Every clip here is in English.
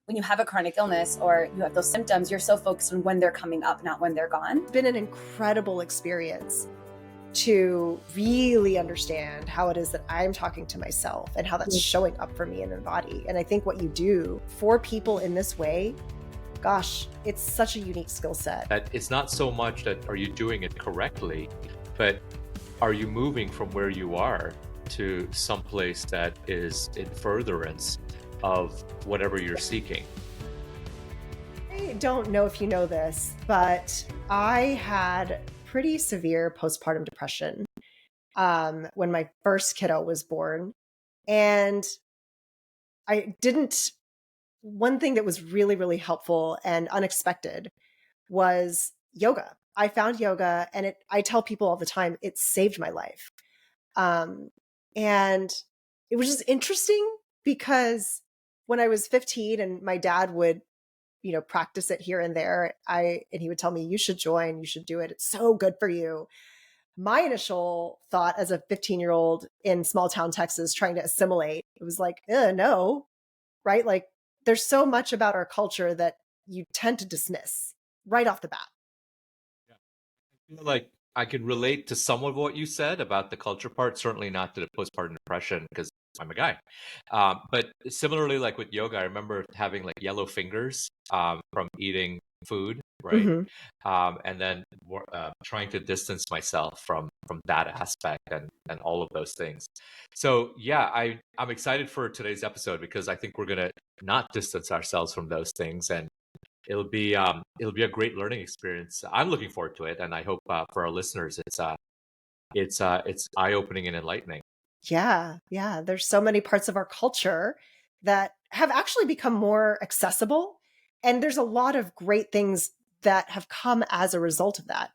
when you have a chronic illness or you have those symptoms, you're so focused on when they're coming up, not when they're gone. It's been an incredible experience to really understand how it is that I'm talking to myself and how that's showing up for me in my body. And I think what you do for people in this way, gosh, it's such a unique skill set. That it's not so much that are you doing it correctly, but are you moving from where you are to someplace that is in furtherance of whatever you're seeking. I don't know if you know this, but I had pretty severe postpartum depression when my first kiddo was born. And one thing that was really, really helpful and unexpected was yoga. I found yoga, and I tell people all the time, it saved my life. And it was just interesting because when I was 15 and my dad would, practice it here and there, and he would tell me, you should join, you should do it. It's so good for you. My initial thought as a 15-year-old in small town Texas trying to assimilate, it was like, no, right? Like there's so much about our culture that you tend to dismiss right off the bat. Yeah. I feel like I can relate to some of what you said about the culture part, certainly not to the postpartum depression because I'm a guy. But similarly, like with yoga, I remember having like yellow fingers from eating food, right? Mm-hmm. And then trying to distance myself from that aspect and all of those things. So yeah, I'm excited for today's episode because I think we're gonna not distance ourselves from those things, and it'll be a great learning experience. I'm looking forward to it, and I hope for our listeners, it's eye-opening and enlightening. Yeah. There's so many parts of our culture that have actually become more accessible. And there's a lot of great things that have come as a result of that.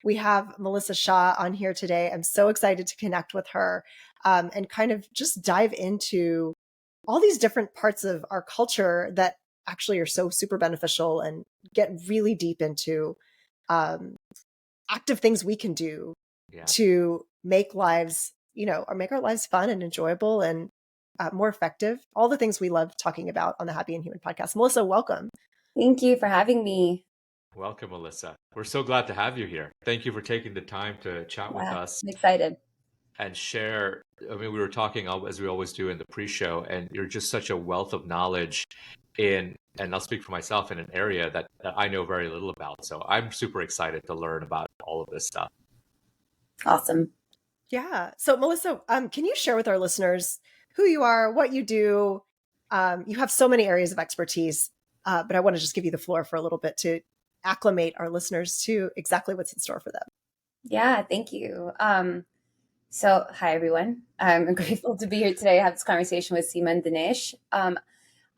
We have Melissa Shah on here today. I'm so excited to connect with her and kind of just dive into all these different parts of our culture that actually are so super beneficial and get really deep into active things we can do to make lives, or make our lives fun and enjoyable and more effective. All the things we love talking about on the Happy and Human podcast. Melissa, welcome. Thank you for having me. Welcome, Melissa. We're so glad to have you here. Thank you for taking the time to chat with us. I'm excited. And share. I mean, we were talking as we always do in the pre-show, and you're just such a wealth of knowledge and I'll speak for myself, in an area that I know very little about. So I'm super excited to learn about all of this stuff. Awesome. Yeah. So Melissa, can you share with our listeners who you are, what you do? You have so many areas of expertise, but I want to just give you the floor for a little bit to acclimate our listeners to exactly what's in store for them. Yeah, thank you. So hi, everyone. I'm grateful to be here today. I have this conversation with Seema and Dinesh.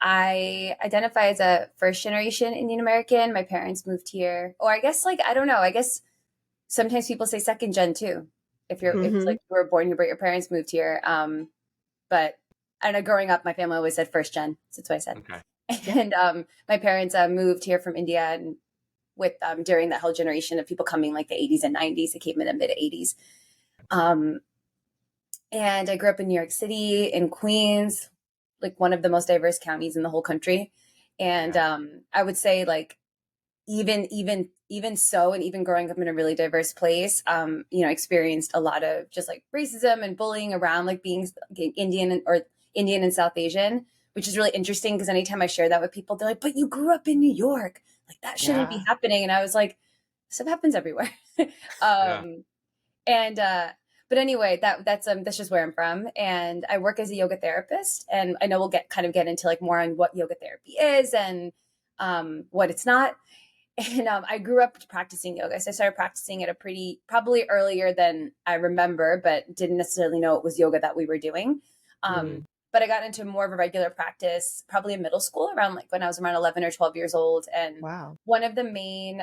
I identify as a first generation Indian American. My parents moved here, or I guess I don't know. I guess sometimes people say second gen too. If you're if you were born here but your parents moved here. But I know growing up, my family always said first gen. So that's what I said. Okay. And my parents moved here from India, and with during that whole generation of people coming like the 80s and 90s. They came in the mid 80s. And I grew up in New York City, in Queens, like one of the most diverse counties in the whole country. And I would say even so, and even growing up in a really diverse place, experienced a lot of just like racism and bullying around like being Indian or Indian and South Asian, which is really interesting because anytime I share that with people, they're like, but you grew up in New York. Like that shouldn't be happening. And I was like, stuff happens everywhere. But anyway, that's just where I'm from. And I work as a yoga therapist, and I know we'll get into like more on what yoga therapy is and what it's not. And I grew up practicing yoga. So I started practicing at probably earlier than I remember, but didn't necessarily know it was yoga that we were doing. But I got into more of a regular practice, probably in middle school, around like when I was around 11 or 12 years old. And one of the main,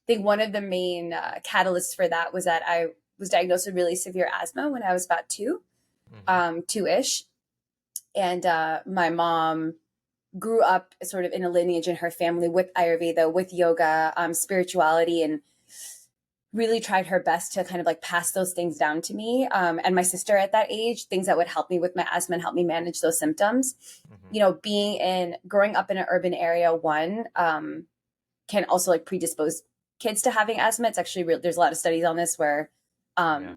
catalysts for that was that I was diagnosed with really severe asthma when I was about two-ish. And my mom grew up sort of in a lineage in her family with Ayurveda, with yoga, spirituality, and really tried her best to kind of like pass those things down to me. And my sister at that age, things that would help me with my asthma and help me manage those symptoms. Mm-hmm. You know, growing up in an urban area, can also like predispose kids to having asthma. It's actually real. There's a lot of studies on this where Yeah.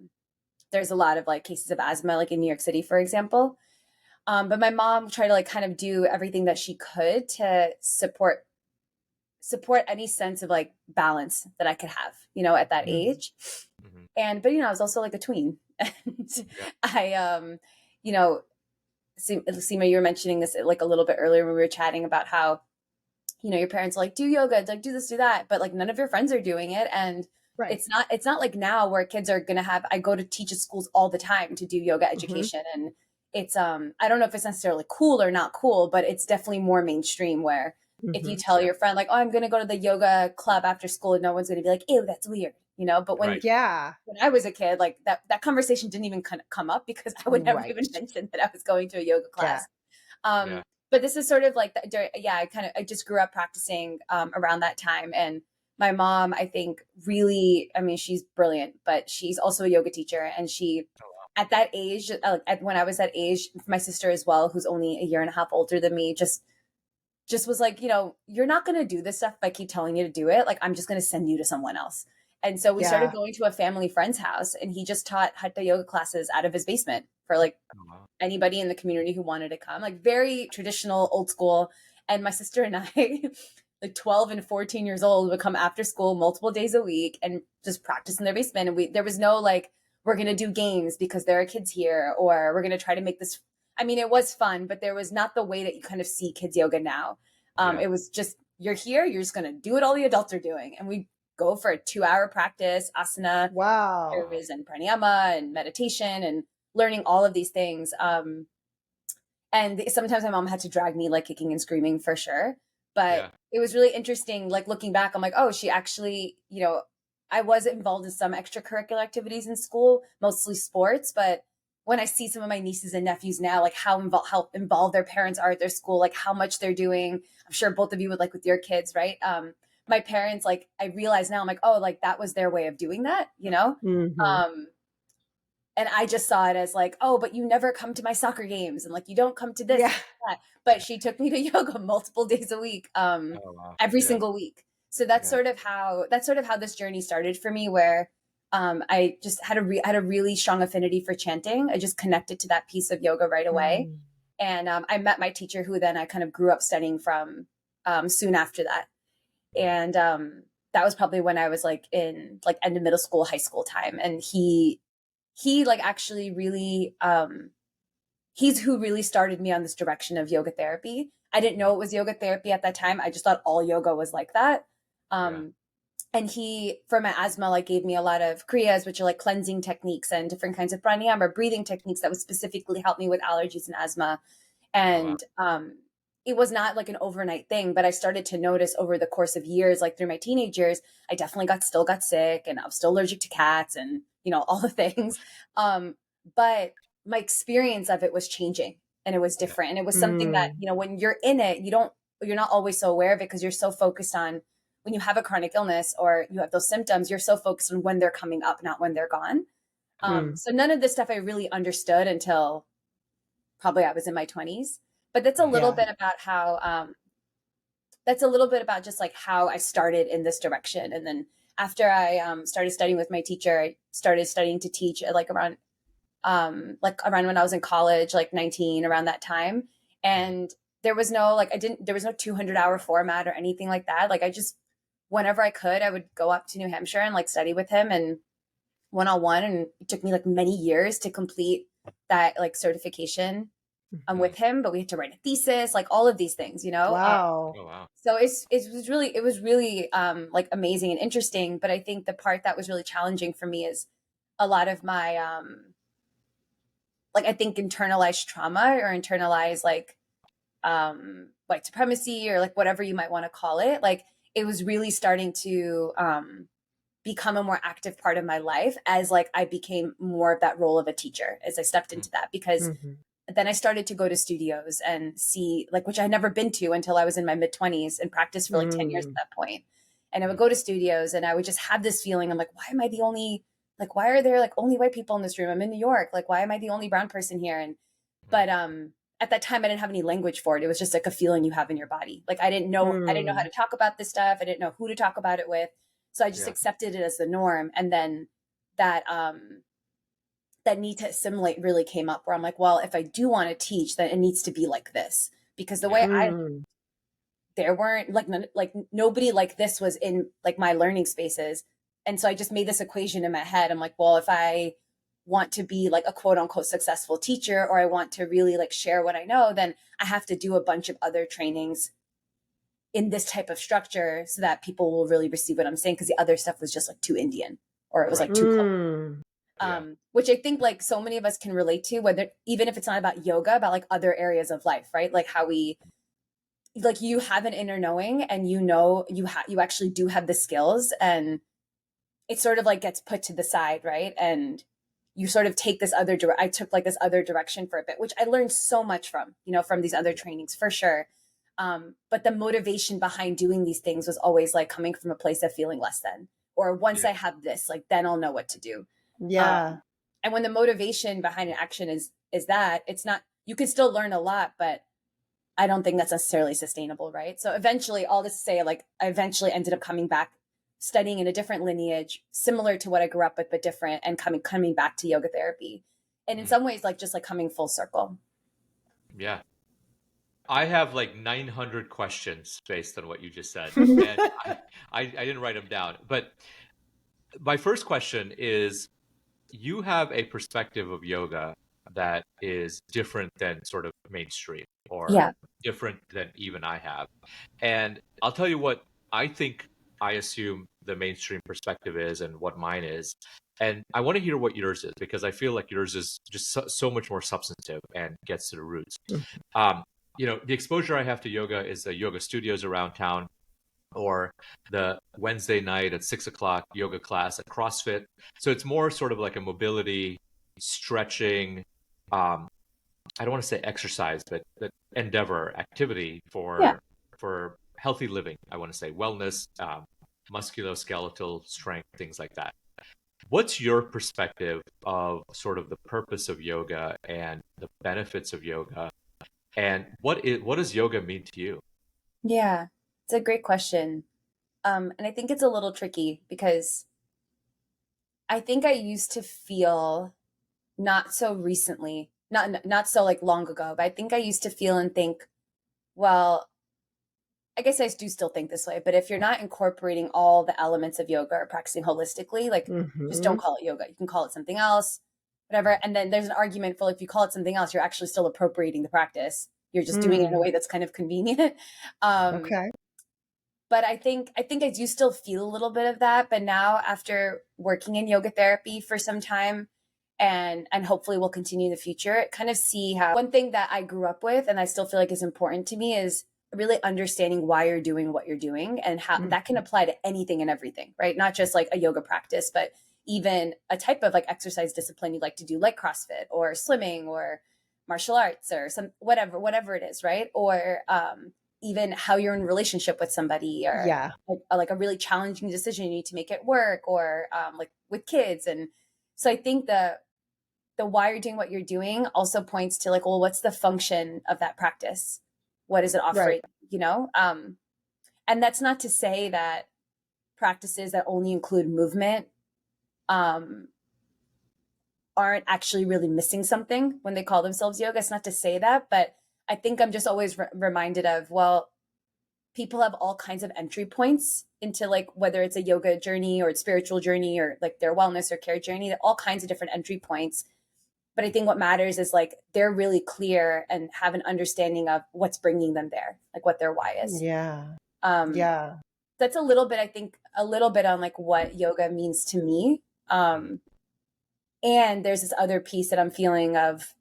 there's a lot of like cases of asthma, like in New York City, for example. But my mom tried to like kind of do everything that she could to support any sense of like balance that I could have, you know, at that age. Mm-hmm. And but you know, I was also like a tween. And Yeah. you know, Seema, you were mentioning this like a little bit earlier when we were chatting about how, you know, your parents are like, do yoga, like do this, do that, but like none of your friends are doing it. And Right. it's not like now where kids are gonna have, I go to teach at schools all the time to do yoga Mm-hmm. education. And it's I don't know if it's necessarily cool or not cool, but it's definitely more mainstream where if you Mm-hmm. tell Yeah. your friend like, oh, I'm gonna go to the yoga club after school, no one's gonna be like, ew, that's weird, you know. But Right. Yeah. when I was a kid, like that conversation didn't even kind of come up because I would never even Right. mention that I was going to a yoga Yeah. class. Yeah. But this is sort of like, yeah, I just grew up practicing around that time. And my mom, I think really, I mean, she's brilliant, but she's also a yoga teacher. And she, at that age, when I was that age, my sister as well, who's only a year and a half older than me, just was like, you know, you're not going to do this stuff if I keep telling you to do it. Like, I'm just going to send you to someone else. And so we started Yeah. going to a family friend's house, and he just taught hatha yoga classes out of his basement for like Oh, wow. anybody in the community who wanted to come, like very traditional, old school. And my sister and I, like 12 and 14 years old, would come after school multiple days a week and just practice in their basement. And there was no like, we're going to do games because there are kids here, or we're going to try to make this. I mean, it was fun, but there was not the way that you kind of see kids yoga now. Yeah. It was just, you're here, you're just going to do what all the adults are doing. And we go for a 2-hour practice, asana, Wow. and pranayama and meditation and learning all of these things. And sometimes my mom had to drag me like kicking and screaming for sure. But Yeah. it was really interesting. Like looking back, I'm like, oh, she actually, you know, I was involved in some extracurricular activities in school, mostly sports. But when I see some of my nieces and nephews now, like how involved their parents are at their school, like how much they're doing, I'm sure both of you would like with your kids, right? My parents, like I realize now, I'm like, oh, like that was their way of doing that, you know? Mm-hmm. Um, and I just saw it as like, oh, but you never come to my soccer games, and like you don't come to this Yeah. and that. But she took me to yoga multiple days a week, Oh, wow. every Yeah. single week. So that's Yeah. sort of how this journey started for me, where I just had a really strong affinity for chanting. I just connected to that piece of yoga right away, Mm. and I met my teacher, who then I kind of grew up studying from soon after that. And that was probably when I was like in like end of middle school, high school time, and he like actually really he's who really started me on this direction of yoga therapy. I didn't know it was yoga therapy at that time. I just thought all yoga was like that. Yeah. And he, for my asthma, like gave me a lot of kriyas, which are like cleansing techniques, and different kinds of pranayama or breathing techniques that would specifically help me with allergies and asthma. Oh, wow. And it was not like an overnight thing, but I started to notice over the course of years, like through my teenage years, I definitely still got sick, and I was still allergic to cats, and you know, all the things. But my experience of it was changing, and it was Yeah. different, and it was something that, Mm. you know, when you're in it, you're not always so aware of it, because you're so focused on, when you have a chronic illness or you have those symptoms, you're so focused on when they're coming up, not when they're gone. Mm. So none of this stuff I really understood until probably I was in my 20s. But that's a Mm. little Yeah. bit about how that's a little bit about just like how I started in this direction. And then after I started studying with my teacher, I started studying to teach at like around when I was in college, like 19, around that time. And there was no like there was no 200-hour format or anything like that. Like I just, whenever I could, I would go up to New Hampshire and like study with him, and one-on-one. And it took me like many years to complete that like certification Mm. with him, but we had to write a thesis, like all of these things, you know. Wow. Oh, wow. So it was really like amazing and interesting. But I think the part that was really challenging for me is a lot of my like I think internalized trauma, or internalized like white supremacy, or like whatever you might want to call it. Like it was really starting to become a more active part of my life as like I became more of that role of a teacher as I stepped Mm. into that. Because Mm-hmm. then I started to go to studios and see, like, which I had never been to until I was in my mid 20s, and practiced for like 10 years at Mm. that point. And I would go to studios and I would just have this feeling. I'm like, why am I the only, like, why are there like only white people in this room? I'm in New York. Like, why am I the only brown person here? And, but, at that time, I didn't have any language for it. It was just like a feeling you have in your body. Like, I didn't know how to talk about this stuff. I didn't know who to talk about it with. So I just accepted it as the norm. And then that, that need to assimilate really came up, where I'm like, well, if I do want to teach, then it needs to be like this, because the way there weren't like nobody like this was in like my learning spaces. And so I just made this equation in my head. I'm like, well, if I want to be like a quote unquote successful teacher, or I want to really like share what I know, then I have to do a bunch of other trainings in this type of structure so that people will really receive what I'm saying. Cause the other stuff was just like too Indian, or it was like too close. Which I think like so many of us can relate to, whether, even if it's not about yoga, about like other areas of life, right? Like how we, like you have an inner knowing and you know, you actually do have the skills, and it sort of like gets put to the side. Right. And you sort of take this other I took like this other direction for a bit, which I learned so much from, you know, from these other trainings for sure. But the motivation behind doing these things was always like coming from a place of feeling less than, or once I have this, like, then I'll know what to do. And when the motivation behind an action is that, it's not, you can still learn a lot, but I don't think that's necessarily sustainable. Right. So eventually, all this to say, like, I eventually ended up coming back, studying in a different lineage, similar to what I grew up with, but different, and coming back to yoga therapy. And in some ways, like, just like coming full circle. Yeah. I have like 900 questions based on what you just said. And I didn't write them down. But my first question is, you have a perspective of yoga that is different than sort of mainstream, or different than even I have. And I'll tell you what I think I assume the mainstream perspective is and what mine is. And I want to hear what yours is, because I feel like yours is just so much more substantive and gets to the roots. You know, the exposure I have to yoga is the yoga studios around town, or the Wednesday night at 6 o'clock yoga class at CrossFit. So it's more sort of like a mobility, stretching, I don't want to say exercise, but endeavor, activity for healthy living. I want to say wellness, musculoskeletal strength, things like that. What's your perspective of sort of the purpose of yoga and the benefits of yoga? And what does yoga mean to you? Yeah, it's a great question. And I think it's a little tricky, because I think I used to feel, not so recently, not so like long ago, but I think I used to feel and think, well, I guess I do still think this way, but if you're not incorporating all the elements of yoga or practicing holistically, like, just don't call it yoga. You can call it something else, whatever. And then there's an argument for, if you call it something else, you're actually still appropriating the practice. You're just doing it in a way that's kind of convenient. But I think I do still feel a little bit of that. But now, after working in yoga therapy for some time, and hopefully will continue in the future, kind of see how, one thing that I grew up with and I still feel like is important to me is really understanding why you're doing what you're doing, and how that can apply to anything and everything, right? Not just like a yoga practice, but even a type of like exercise discipline you like to do, like CrossFit or swimming or martial arts or some whatever it is, right? Or even how you're in relationship with somebody, or like a really challenging decision you need to make at work, or like with kids. And so I think the why you're doing what you're doing also points to like, well, what's the function of that practice? What is it offering? You know? And that's not to say that practices that only include movement aren't actually really missing something when they call themselves yoga. It's not to say that, but I think I'm just always reminded of, well, people have all kinds of entry points into, like, whether it's a yoga journey or a spiritual journey or like their wellness or care journey, all kinds of different entry points. But I think what matters is like they're really clear and have an understanding of what's bringing them there, like what their why is. That's a little bit, I think, a little bit on like what yoga means to me. And there's this other piece that I'm feeling of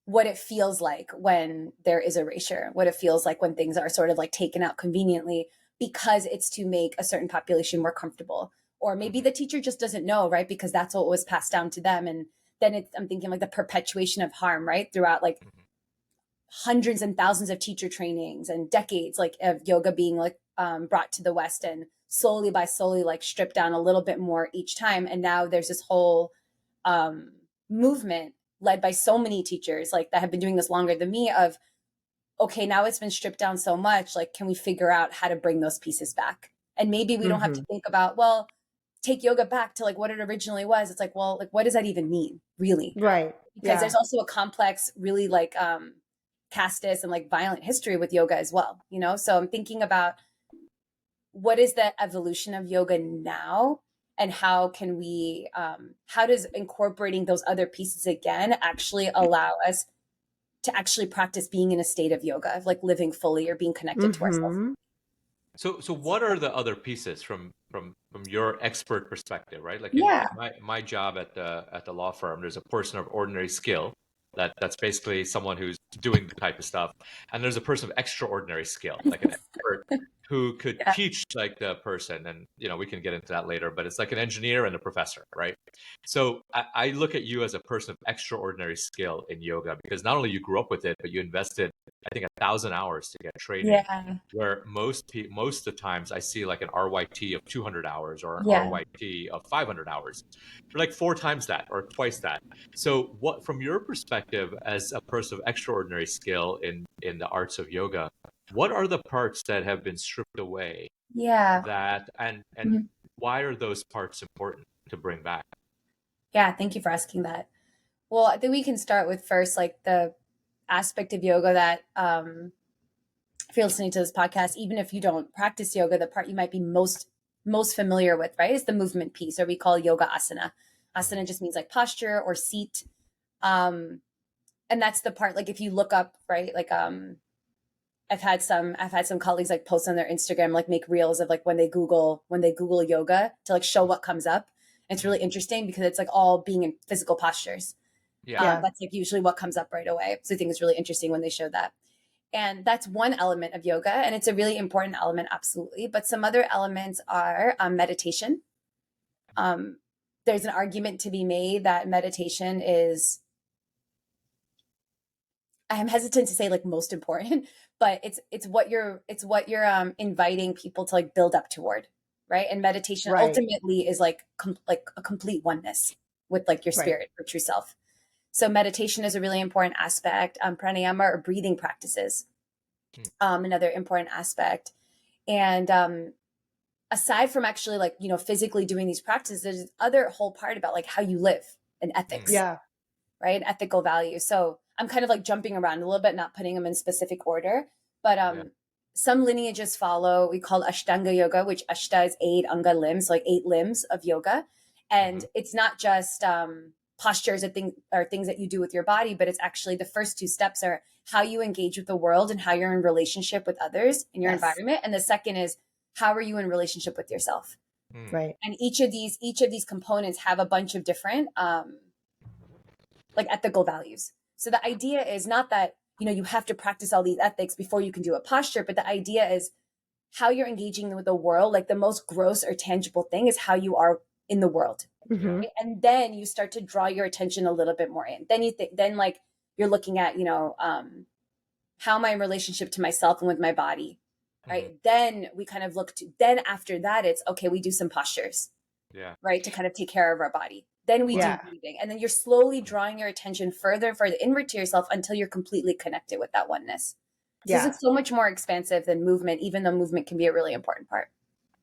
what it feels like when there is erasure, what it feels like when things are sort of like taken out conveniently because it's to make a certain population more comfortable. Or maybe the teacher just doesn't know, right? Because that's what was passed down to them. And then I'm thinking like the perpetuation of harm, right? Throughout like hundreds and thousands of teacher trainings and decades, like, of yoga being like brought to the West and slowly by slowly like stripped down a little bit more each time. And now there's this whole movement led by so many teachers like that have been doing this longer than me of, okay, now it's been stripped down so much, like, can we figure out how to bring those pieces back? And maybe we don't have to think about, well, take yoga back to like what it originally was. It's like, well, like, what does that even mean, really? Right. Because there's also a complex, really like casteist and like violent history with yoga as well, you know? So I'm thinking about what is the evolution of yoga now, and how can we, how does incorporating those other pieces again actually allow us to actually practice being in a state of yoga, of like living fully or being connected to ourselves. So what are the other pieces from your expert perspective, right? Like in Yeah. my job at the law firm, there's a person of ordinary skill that's basically someone who's doing the type of stuff, and there's a person of extraordinary skill, like an expert who could Yeah. teach like the person, and we can get into that later, but it's like an engineer and a professor, right? So I look at you as a person of extraordinary skill in yoga because not only you grew up with it, but you invested, I think, 1,000 hours to get training. Yeah. Where most of the times I see like an RYT of 200 hours or an Yeah. RYT of 500 hours. You're like 4 times that or twice that. So what, from your perspective as a person of extraordinary skill in the arts of yoga, what are the parts that have been stripped away Yeah. that and Mhm. why are those parts important to bring back? Yeah. Thank you for asking that. Well, I think we can start with first, like the aspect of yoga that, if you're listening to this podcast, even if you don't practice yoga, the part you might be most familiar with, right, is the movement piece, or we call yoga asana. Asana just means like posture or seat. And that's the part, like if you look up, right, like I've had some colleagues like post on their Instagram, like make reels of like when they Google yoga to like show what comes up. And it's really interesting because it's like all being in physical postures. Yeah. That's like usually what comes up right away. So I think it's really interesting when they show that. And that's one element of yoga, and it's a really important element, absolutely. But some other elements are meditation. There's an argument to be made that meditation is, I am hesitant to say like most important, but it's what you're inviting people to like build up toward, right? And meditation Right. ultimately is like like a complete oneness with like your Right. spirit or true self. So meditation is a really important aspect. Pranayama or breathing practices, another important aspect. And aside from actually like, physically doing these practices, there's this other whole part about like how you live and ethics, Yeah. right? And ethical values. So I'm kind of like jumping around a little bit, not putting them in specific order, but Yeah. some lineages follow, we call Ashtanga yoga, which Ashta is 8, Anga limbs, like 8 limbs of yoga. And it's not just postures or things that you do with your body, but it's actually the first 2 steps are how you engage with the world and how you're in relationship with others in your Yes. environment. And the second is, how are you in relationship with yourself? Right. And each of these components have a bunch of different like ethical values. So the idea is not that, you have to practice all these ethics before you can do a posture, but the idea is how you're engaging with the world. Like the most gross or tangible thing is how you are in the world. Mhm. Right? And then you start to draw your attention a little bit more in. Then then like you're looking at, how am I in relationship to myself and with my body? Right. Then we kind of then after that, it's okay, we do some postures, Yeah. right, to kind of take care of our body. Then we do Yeah. breathing. And then you're slowly drawing your attention further and further inward to yourself until you're completely connected with that oneness. So Yeah. it's so much more expansive than movement, even though movement can be a really important part.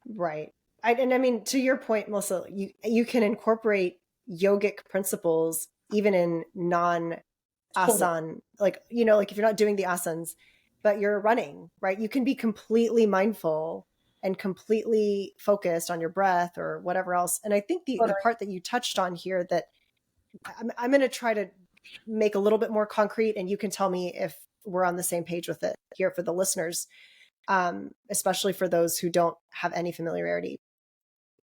Right. And I mean, to your point, Melissa, you can incorporate yogic principles even in non-asan, like, like if you're not doing the asanas, but you're running, right? You can be completely mindful and completely focused on your breath or whatever else. And I think the part that you touched on here that I'm going to try to make a little bit more concrete, and you can tell me if we're on the same page with it here for the listeners, especially for those who don't have any familiarity.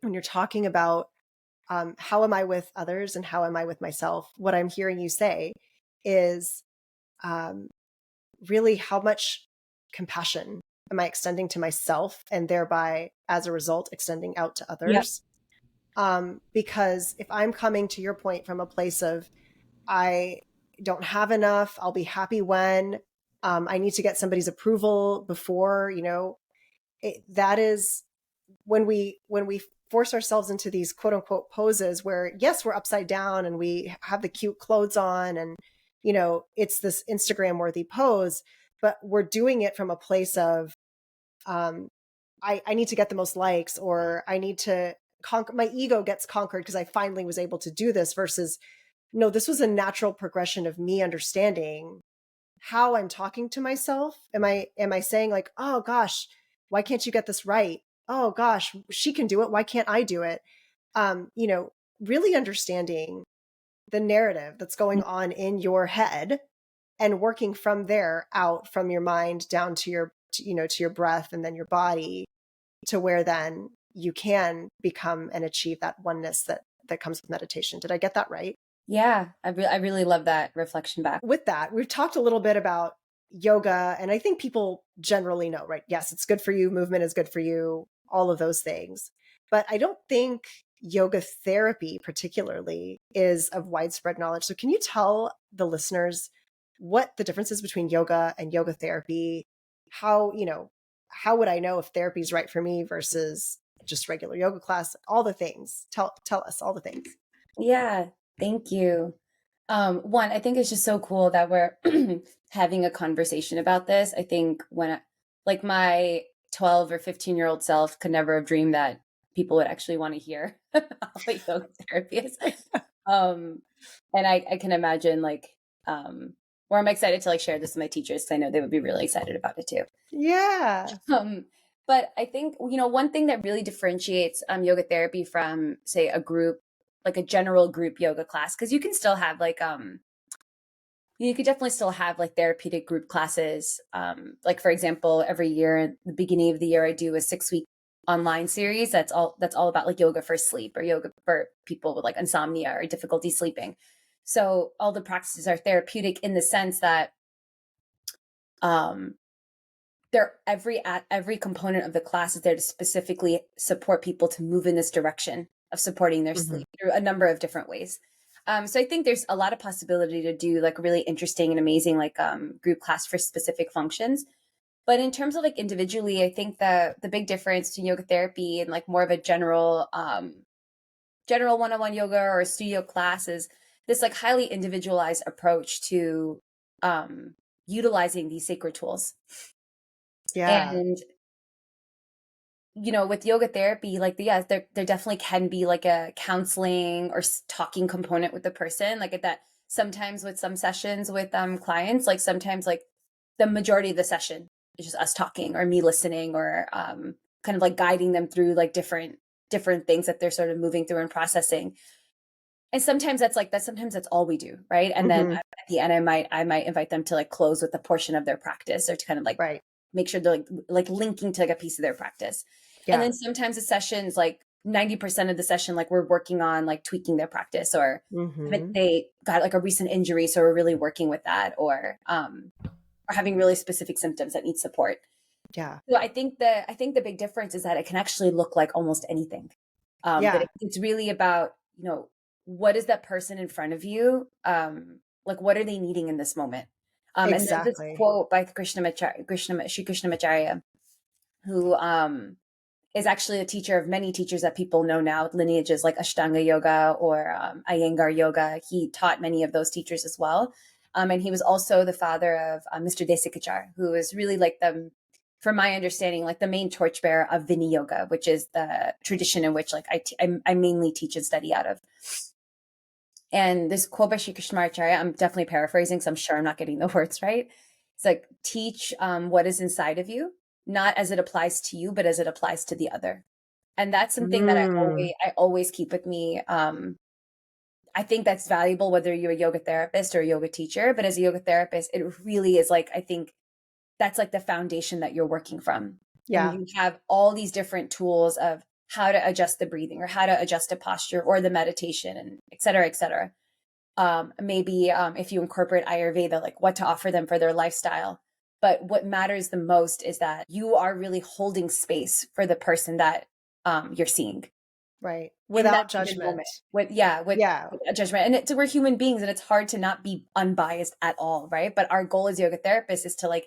When you're talking about how am I with others and how am I with myself, what I'm hearing you say is really how much compassion am I extending to myself and thereby, as a result, extending out to others. Because if I'm coming to your point from a place of I don't have enough, I'll be happy when I need to get somebody's approval before, that is when we force ourselves into these quote unquote poses where, yes, we're upside down and we have the cute clothes on and, you know, it's this Instagram worthy pose, but we're doing it from a place of, I need to get the most likes, or I need to conquer, my ego gets conquered because I finally was able to do this, versus, no, this was a natural progression of me understanding how I'm talking to myself. Am I saying like, oh gosh, why can't you get this right? Oh gosh, she can do it. Why can't I do it? You know, really understanding the narrative that's going on in your head and working from there out from your mind down to your, you know, to your breath and then your body, to where then you can become and achieve that oneness that comes with meditation. Did I get that right? Yeah, I really love that reflection back. With that, we've talked a little bit about yoga, and I think people generally know, right? Yes, it's good for you. Movement is good for you, all of those things. But I don't think yoga therapy particularly is of widespread knowledge. So can you tell the listeners what the difference is between yoga and yoga therapy? How, you know, how would I know if therapy is right for me versus just regular yoga class? All the things. Tell us all the things. Yeah, thank you. One, I think it's just so cool that we're having a conversation about this. I think like my 12 or 15-year-old self could never have dreamed that people would actually want to hear what yoga therapy is. And I can imagine where I'm excited to like share this with my teachers, because I know they would be really excited about it too. Yeah. But I think, you know, one thing that really differentiates yoga therapy from, say, a group, like a general group yoga class, because you can still have you could definitely still have like therapeutic group classes. Like, for example, every year at the beginning of the year, I do a 6-week online series that's all about like yoga for sleep, or yoga for people with like insomnia or difficulty sleeping. So all the practices are therapeutic in the sense that they're every component of the class is there to specifically support people to move in this direction of supporting their sleep through a number of different ways. So I think there's a lot of possibility to do like really interesting and amazing group class for specific functions. But in terms of like individually, I think the big difference to yoga therapy and like more of a general one-on-one yoga or a studio class is this like highly individualized approach to utilizing these sacred tools. Yeah. And, you know, with yoga therapy, like, yeah, there definitely can be like a counseling or talking component with the person. Like that sometimes with some sessions with clients, like sometimes like the majority of the session is just us talking or me listening, or kind of like guiding them through like different things that they're sort of moving through and processing. And sometimes sometimes that's all we do, right? And then at the end, I might invite them to like close with a portion of their practice, or to kind of like Right. make sure they're like linking to like a piece of their practice. Yeah. And then sometimes the sessions, like 90% of the session, like we're working on like tweaking their practice, or they got like a recent injury, so we're really working with that, or having really specific symptoms that need support. Yeah. So I think the big difference is that it can actually look like almost anything. That it's really about, you know, what is that person in front of you? Like, what are they needing in this moment? And there's this quote by Sri Krishnamacharya, who is actually a teacher of many teachers that people know now, lineages like Ashtanga Yoga or Iyengar Yoga. He taught many of those teachers as well. And he was also the father of Mr. Desikachar, who is really like from my understanding, like the main torchbearer of Vinaya Yoga, which is the tradition in which like I mainly teach and study out of. And this quote by Sri Krishnamacharya, I'm definitely paraphrasing, so I'm sure I'm not getting the words right. It's like, teach what is inside of you, not as it applies to you, but as it applies to the other. And that's something that I always keep with me. I think that's valuable, whether you're a yoga therapist or a yoga teacher. But as a yoga therapist, it really is like, I think that's like the foundation that you're working from. Yeah. And you have all these different tools of how to adjust the breathing, or how to adjust a posture, or the meditation, and et cetera, et cetera. Maybe if you incorporate Ayurveda, like what to offer them for their lifestyle. But what matters the most is that you are really holding space for the person that you're seeing. Right. Without judgment. With judgment. And we're human beings, and it's hard to not be unbiased at all, right? But our goal as yoga therapists is to like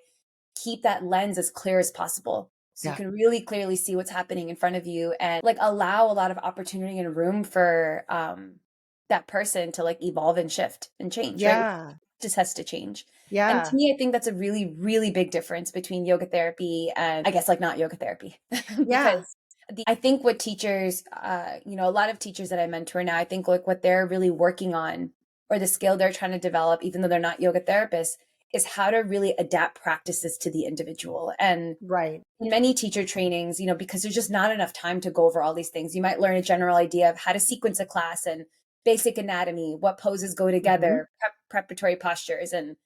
keep that lens as clear as possible. So you can really clearly see what's happening in front of you and like allow a lot of opportunity and room for that person to like evolve and shift and change, right? Yeah. Just has to change. And to Yeah. me, I think that's a really, really big difference between yoga therapy and I guess like not yoga therapy. Yeah. Because I think what teachers, a lot of teachers that I mentor now, I think like what they're really working on or the skill they're trying to develop, even though they're not yoga therapists, is how to really adapt practices to the individual. And Right. in many teacher trainings, because there's just not enough time to go over all these things. You might learn a general idea of how to sequence a class and basic anatomy, what poses go Mm-hmm. together, preparatory postures, and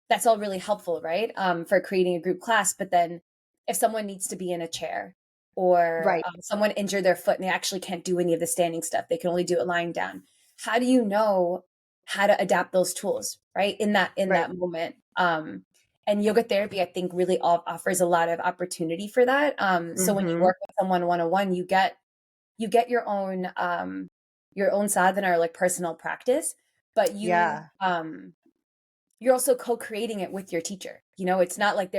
that's all really helpful, right? For creating a group class. But then if someone needs to be in a chair or Right. someone injured their foot and they actually can't do any of the standing stuff, they can only do it lying down. How do you know how to adapt those tools, right? In Right. that moment. And yoga therapy, I think, really offers a lot of opportunity for that. So when you Mm-hmm. work with someone one on one, you get your own sadhana or like personal practice, but Yeah. you're also co-creating it with your teacher. It's not like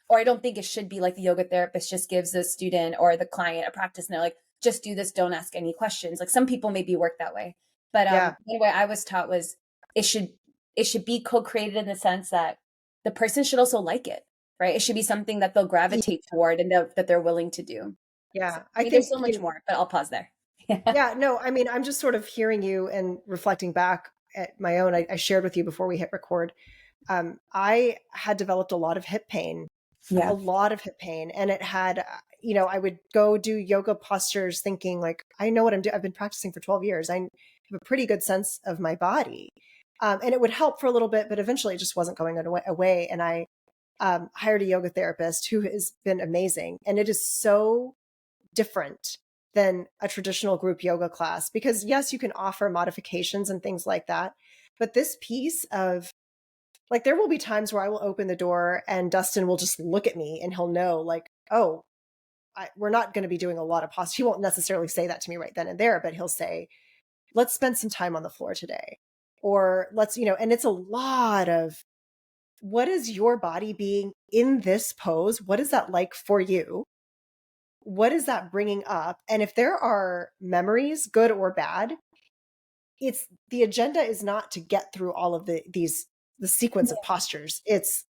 or I don't think it should be like the yoga therapist just gives the student or the client a practice and they're like, just do this, don't ask any questions. Like some people maybe work that way, but Yeah. the way I was taught was it should it should be co-created in the sense that the person should also like it, right? It should be something that they'll gravitate toward and that they're willing to do. So, Yeah. I I mean, there's think so much more, but I'll pause there. Yeah. yeah, no, I mean, I'm just sort of hearing you and reflecting back at my own. I shared with you before we hit record. I had developed a lot of hip pain, a Yeah. lot of hip pain. And it had, I would go do yoga postures thinking like, I know what I'm doing. I've been practicing for 12 years. I have a pretty good sense of my body. And it would help for a little bit, but eventually it just wasn't going away. And I hired a yoga therapist who has been amazing. And it is so different than a traditional group yoga class because yes, you can offer modifications and things like that. But this piece of like, there will be times where I will open the door and Dustin will just look at me and he'll know like, oh, we're not going to be doing a lot of posture. He won't necessarily say that to me right then and there, but he'll say, let's spend some time on the floor today. Or let's, and it's a lot of what is your body being in this pose? What is that like for you? What is that bringing up? And if there are memories, good or bad, it's the agenda is not to get through all of the sequence of postures. It's,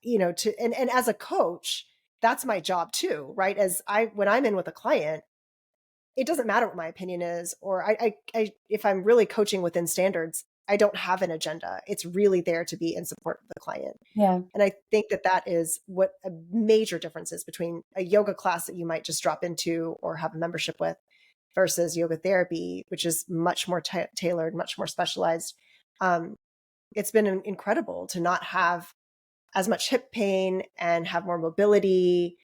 and as a coach, that's my job too, right? When I'm in with a client, it doesn't matter what my opinion is, or if I'm really coaching within standards, I don't have an agenda. It's really there to be in support of the client. Yeah. And I think that is what a major difference is between a yoga class that you might just drop into or have a membership with versus yoga therapy, which is much more tailored, much more specialized. It's been incredible to not have as much hip pain and have more mobility.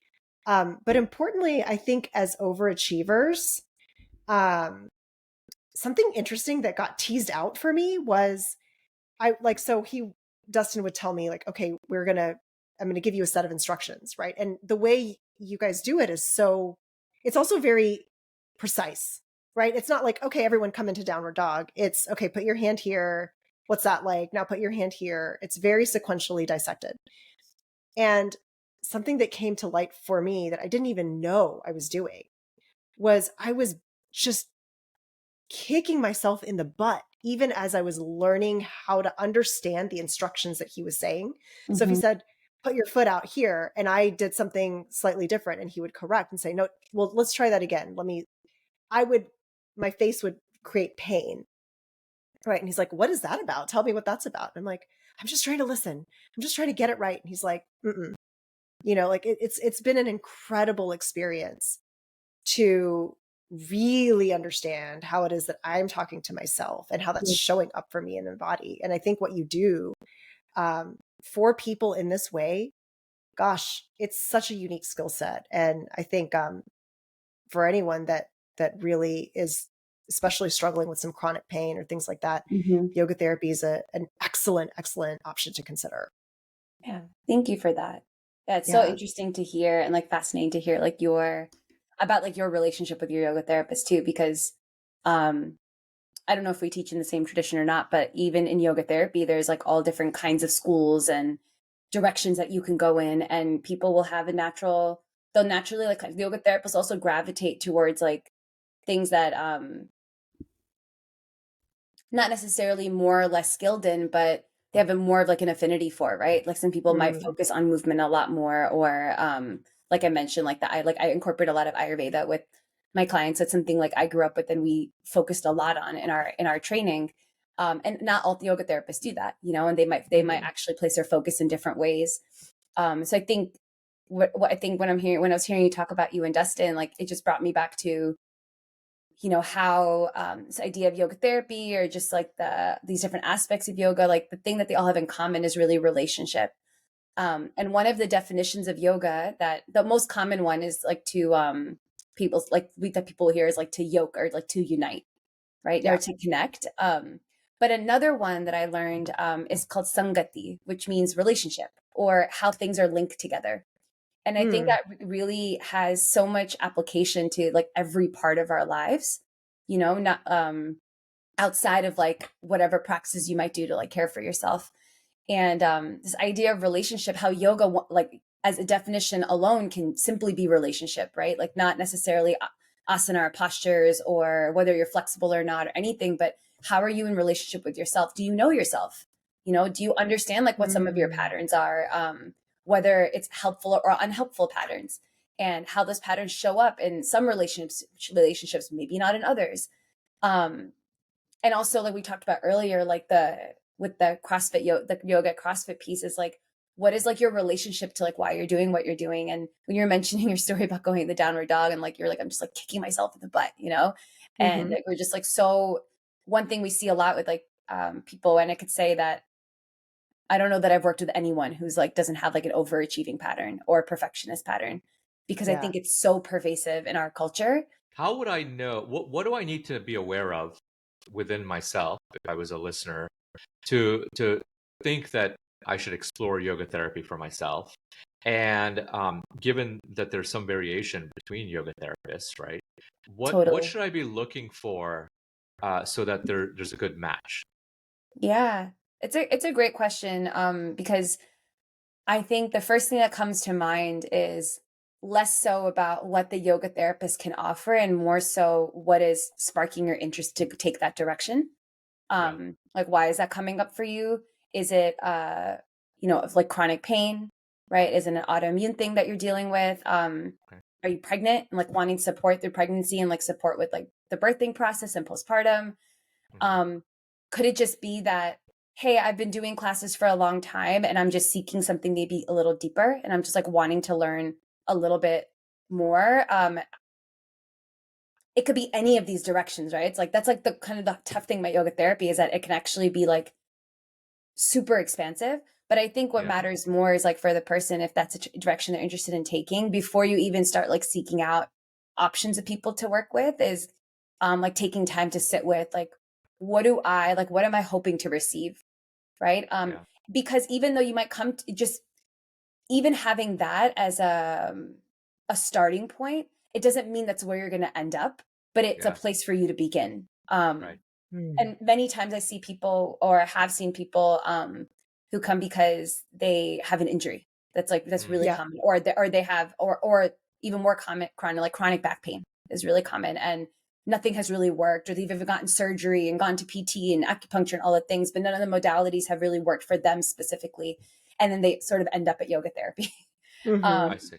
But importantly, I think as overachievers, something interesting that got teased out for me was Dustin would tell me like, okay, I'm going to give you a set of instructions. Right. And the way you guys do it is it's also very precise, right? It's not like, okay, everyone come into downward dog. It's okay, put your hand here. What's that like? Now put your hand here. It's very sequentially dissected. And something that came to light for me that I didn't even know I was doing was I was just kicking myself in the butt, even as I was learning how to understand the instructions that he was saying. So if he Mm-hmm. said, put your foot out here, and I did something slightly different, and he would correct and say, no, well, let's try that again. My face would create pain. Right. And he's like, what is that about? Tell me what that's about. And I'm like, I'm just trying to listen. I'm just trying to get it right. And he's like, mm-mm. Like it's been an incredible experience to really understand how it is that I'm talking to myself and how that's showing up for me in the body. And I think what you do for people in this way, gosh, it's such a unique skill set. And I think for anyone that really is especially struggling with some chronic pain or things like that, Mm-hmm. yoga therapy is an excellent, excellent option to consider. Yeah. Thank you for that. Yeah, it's so Yeah. interesting to hear and like fascinating to hear like your relationship with your yoga therapist too, because I don't know if we teach in the same tradition or not, but even in yoga therapy, there's like all different kinds of schools and directions that you can go in, and people will have a natural they'll naturally like yoga therapists also gravitate towards like things that not necessarily more or less skilled in, but they have a more of like an affinity for, right? Like some people might Mm. focus on movement a lot more, or like I mentioned, like I incorporate a lot of Ayurveda with my clients. That's something like I grew up with and we focused a lot on in our training. And not all yoga therapists do that, you know, and they might actually place their focus in different ways. So I think what I think when I was hearing you talk about you and Dustin, like it just brought me back to, you know, how this idea of yoga therapy or just like these different aspects of yoga, like the thing that they all have in common is really relationship. And one of the definitions of yoga, that the most common one is like to that people hear is like to yoke or like to unite, right? Or Yeah. to connect. But another one that I learned is called sangati, which means relationship or how things are linked together. And I think Mm. that really has so much application to like every part of our lives, you know, not outside of like whatever practices you might do to like care for yourself. And this idea of relationship, how yoga like as a definition alone can simply be relationship, right? Like not necessarily asana or postures or whether you're flexible or not or anything, but how are you in relationship with yourself? Do you know yourself? You know, do you understand like what some of your Mm. patterns are, whether it's helpful or unhelpful patterns, and how those patterns show up in some relationships, maybe not in others. Um, and also like we talked about earlier, like with the the yoga CrossFit piece is like, what is like your relationship to like why you're doing what you're doing? And when you're mentioning your story about going the downward dog and like you're like, I'm just like kicking myself in the butt, you know? And Mhm. like, we're just like, so one thing we see a lot with like people, and I could say that I don't know that I've worked with anyone who's like doesn't have like an overachieving pattern or a perfectionist pattern, because I Yeah. think it's so pervasive in our culture. How would I know? What do I need to be aware of within myself if I was a listener to think that I should explore yoga therapy for myself? And given that there's some variation between yoga therapists, right? What Totally. should I be looking for so that there's a good match? Yeah. It's a great question, because I think the first thing that comes to mind is less so about what the yoga therapist can offer and more so what is sparking your interest to take that direction. Right. Like why is that coming up for you? Is it you know, of like chronic pain, right? Is it an autoimmune thing that you're dealing with? Okay. Are you pregnant and like wanting support through pregnancy and like support with like the birthing process and postpartum? Hmm. Um, could it just be that, hey, I've been doing classes for a long time and I'm just seeking something maybe a little deeper and I'm just like wanting to learn a little bit more? It could be any of these directions, right? It's like that's like the kind of the tough thing about yoga therapy is that it can actually be like super expansive. But I think what Yeah. matters more is like for the person, if that's a direction they're interested in taking, before you even start like seeking out options of people to work with, is like taking time to sit with like, what am I hoping to receive? Right. Yeah. Because even though you might come to just even having that as a starting point, it doesn't mean that's where you're going to end up, but it's a Yes. place for you to begin. Right. Mm. And many times I see people or have seen people who come because they have an injury. That's Mm. really Yeah. common, or they have, or even more common, chronic back pain is really common, and nothing has really worked, or they've even gotten surgery and gone to PT and acupuncture and all the things, but none of the modalities have really worked for them specifically, and then they sort of end up at yoga therapy. Mhm. I um, see.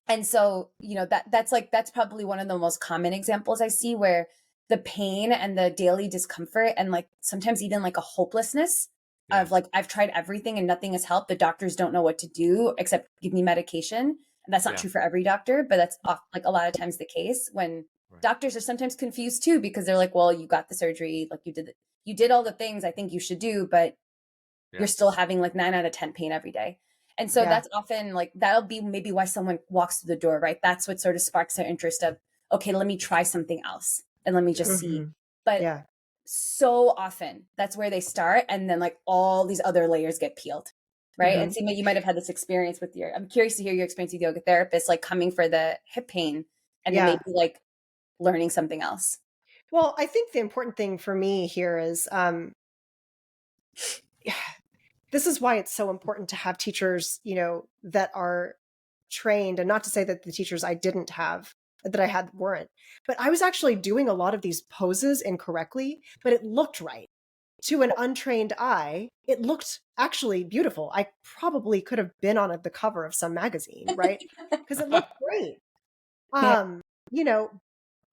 and so, you know, that's probably one of the most common examples I see where the pain and the daily discomfort and like sometimes even like a hopelessness of Yes. like, I've tried everything and nothing has helped. The doctors don't know what to do except give me medication. And that's not Yeah. true for every doctor, but that's like a lot of times the case when Right. doctors are sometimes confused too, because they're like, well, you got the surgery, like you did all the things I think you should do, but you're Yeah. still having like 9 out of 10 pain every day. And so Yeah. that's often like, that'll be maybe why someone walks through the door, right? That's what sort of sparks their interest of, okay, let me try something else and let me just Yes. see. Mhm. But Yeah. so often that's where they start. And then like all these other layers get peeled. Right. And Mhm. Seema, you might have had this experience with I'm curious to hear your experience with yoga therapists, like coming for the hip pain and then maybe Yeah. like learning something else. Well, I think the important thing for me here is this is why it's so important to have teachers, you know, that are trained, and not to say that the teachers I didn't have, that I had weren't, but I was actually doing a lot of these poses incorrectly, but it looked right. To an untrained eye, it looked actually beautiful. I probably could have been on the cover of some magazine, right? Because it looked great. Yeah. You know,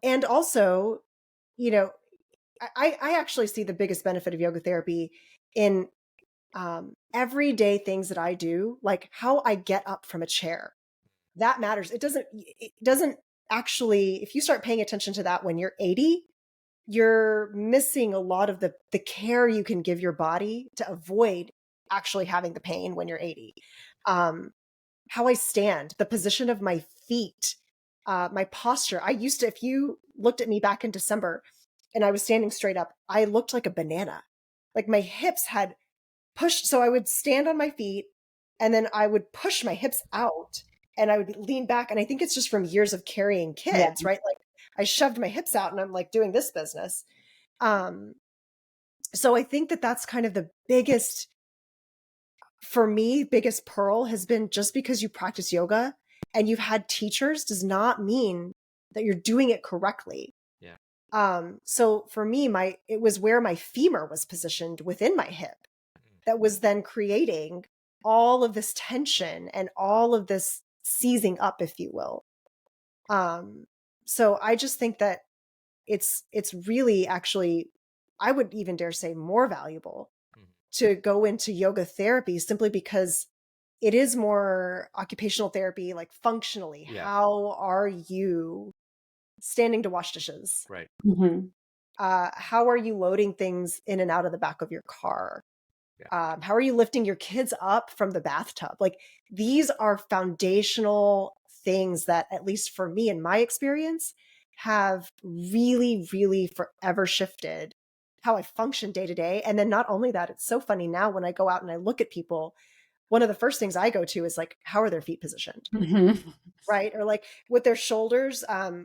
and also, you know, I actually see the biggest benefit of yoga therapy in everyday things that I do, like how I get up from a chair. That matters. It doesn't actually, if you start paying attention to that when you're 80, you're missing a lot of the care you can give your body to avoid actually having the pain when you're 80. How I stand, the position of my feet, my posture. I used to, if you looked at me back in December and I was standing straight up, I looked like a banana. Like my hips had pushed. So I would stand on my feet and then I would push my hips out and I would lean back. And I think it's just from years of carrying kids, right? Like I shoved my hips out and I'm like doing this business. So I think that that's kind of the biggest, for me, biggest pearl has been, just because you practice yoga and you've had teachers does not mean that you're doing it correctly. Yeah. So for me, it was where my femur was positioned within my hip that was then creating all of this tension and all of this seizing up, if you will. So I just think that it's really actually, I would even dare say, more valuable to go into yoga therapy simply because it is more occupational therapy, like functionally. Yeah. How are you standing to wash dishes? Right. Mm-hmm. How are you loading things in and out of the back of your car? Yeah. How are you lifting your kids up from the bathtub? Like, these are foundational things that, at least for me in my experience, have really, really forever shifted how I function day to day. And then not only that, it's so funny now when I go out and I look at people, one of the first things I go to is like, how are their feet positioned? Mm-hmm. Right? Or like with their shoulders. I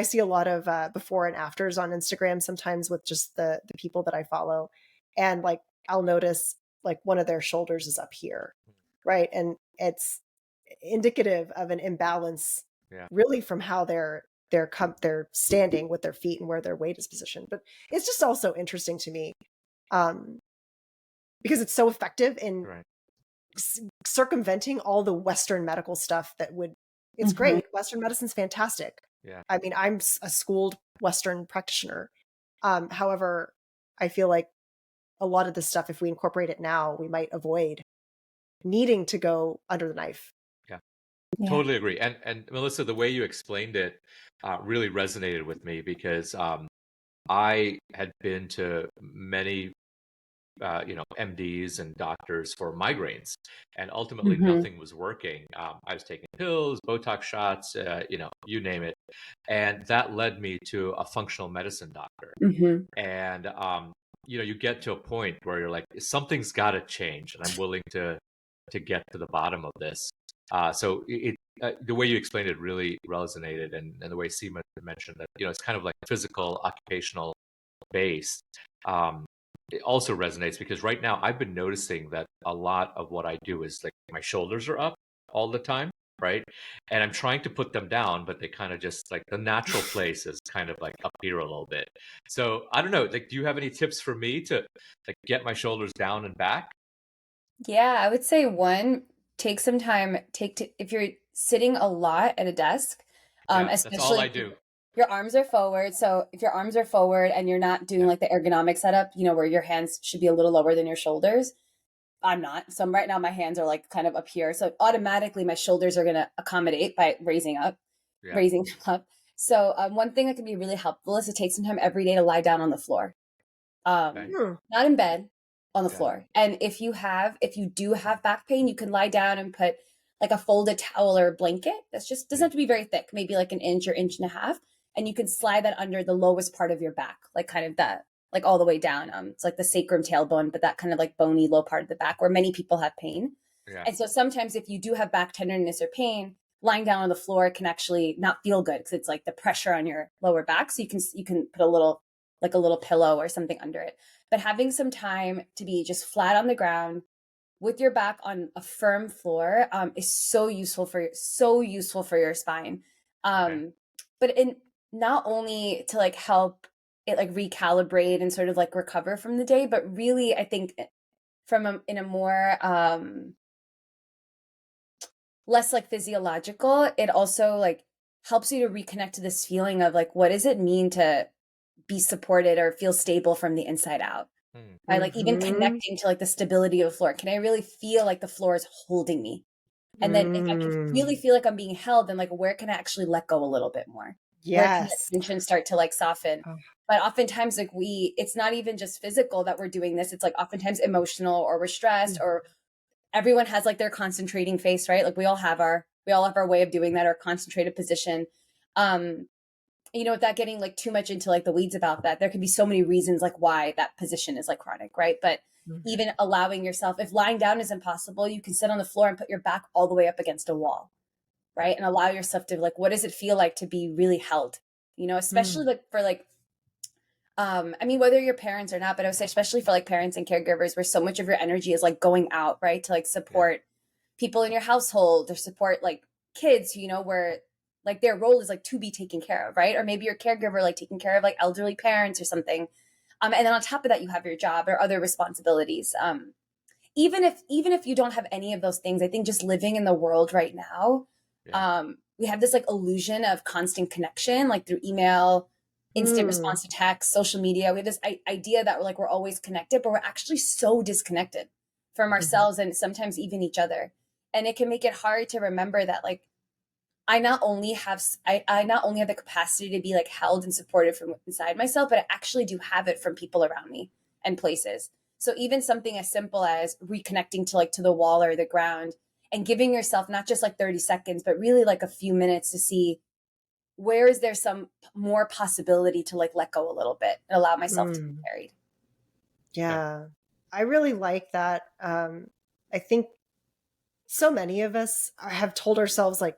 see a lot of before and afters on Instagram sometimes with just the people that I follow. And like, I'll notice like one of their shoulders is up here. Right. And it's indicative of an imbalance, Yeah. really, from how they're standing with their feet and where their weight is positioned. But it's just also interesting to me, um, because it's so effective in Right. circumventing all the Western medical stuff it's Mm-hmm. great. Western medicine's fantastic. Yeah. I mean, I'm a schooled Western practitioner. However, I feel like a lot of this stuff, if we incorporate it now, we might avoid needing to go under the knife. Yeah. Yeah. Totally agree. And Melissa, the way you explained it really resonated with me because I had been to many MDs and doctors for migraines, and ultimately Mm-hmm. nothing was working. I was taking pills, Botox shots, you name it, and that led me to a functional medicine doctor. Mm-hmm. And you get to a point where you're like, something's got to change, and I'm willing to get to the bottom of this. So the way you explained it really resonated, and the way Seema mentioned that, it's kind of like physical, occupational based. It also resonates because right now I've been noticing that a lot of what I do is like my shoulders are up all the time, right? And I'm trying to put them down, but they kind of just like the natural place is kind of like up here a little bit. So I don't know, like, do you have any tips for me to like get my shoulders down and back? Yeah, I would say one, take some time, if you're sitting a lot at a desk, Yeah, that's all especially I if do. your arms are forward. So if your arms are forward and you're not doing Yeah. like the ergonomic setup, where your hands should be a little lower than your shoulders. I'm not. So right now my hands are like kind of up here. So automatically my shoulders are going to accommodate by Yeah. raising them up. So one thing that can be really helpful is to take some time every day to lie down on the floor. Okay. Not in bed, on the Yeah. floor. And if you do have back pain, you can lie down and put like a folded towel or a blanket. That's just doesn't have to be very thick, maybe like an inch or inch and a half. And you can slide that under the lowest part of your back, like kind of that, like all the way down. It's like the sacrum tailbone, but that kind of like bony low part of the back where many people have pain. Yeah. And so sometimes if you do have back tenderness or pain, lying down on the floor can actually not feel good because it's like the pressure on your lower back. So you can put a little pillow or something under it. But having some time to be just flat on the ground, with your back on a firm floor is so useful for your spine. Okay. But in not only to like help it like recalibrate and sort of like recover from the day, but really I think in a more less like physiological, it also like helps you to reconnect to this feeling of like what does it mean to be supported or feel stable from the inside out. Hmm. By like even Mm-hmm. connecting to like the stability of the floor. Can I really feel like the floor is holding me? And then if I can Mm. really feel like I'm being held, then like where can I actually let go a little bit more? Where can that Yes. tension start to like soften? Oh. But oftentimes like it's not even just physical that we're doing this. It's like oftentimes emotional, or we're stressed, or everyone has like their concentrating face, right? Like we all have our way of doing that, our concentrated position. Um, without getting like too much into like the weeds about that, there can be so many reasons like why that position is like chronic, right? But Mhm. even allowing yourself, if lying down is impossible, you can sit on the floor and put your back all the way up against a wall, Right. right? And allow yourself to like, what does it feel like to be really held? Especially Mm. like for like, I mean, whether you're parents or not, but I would say especially for like parents and caregivers, where so much of your energy is like going out, right? To like Yeah. support people in your household or support like kids, where like their role is like to be taken care of, right? Or maybe your caregiver like taking care of like elderly parents or something. And then on top of that, you have your job or other responsibilities. Even if you don't have any of those things, I think just living in the world right now, Yeah. we have this like illusion of constant connection, like through email, instant Mm. response to text, social media. We have this idea that we're always connected, but we're actually so disconnected from Mhm. ourselves and sometimes even each other. And it can make it hard to remember that like I not only have the capacity to be like held and supported from inside myself, but I actually do have it from people around me and places. So even something as simple as reconnecting to the wall or the ground and giving yourself not just like 30 seconds, but really like a few minutes to see where is there some more possibility to like let go a little bit and allow myself to be Mm. carried. Yeah. Yeah. I really like that. I think so many of us have told ourselves like,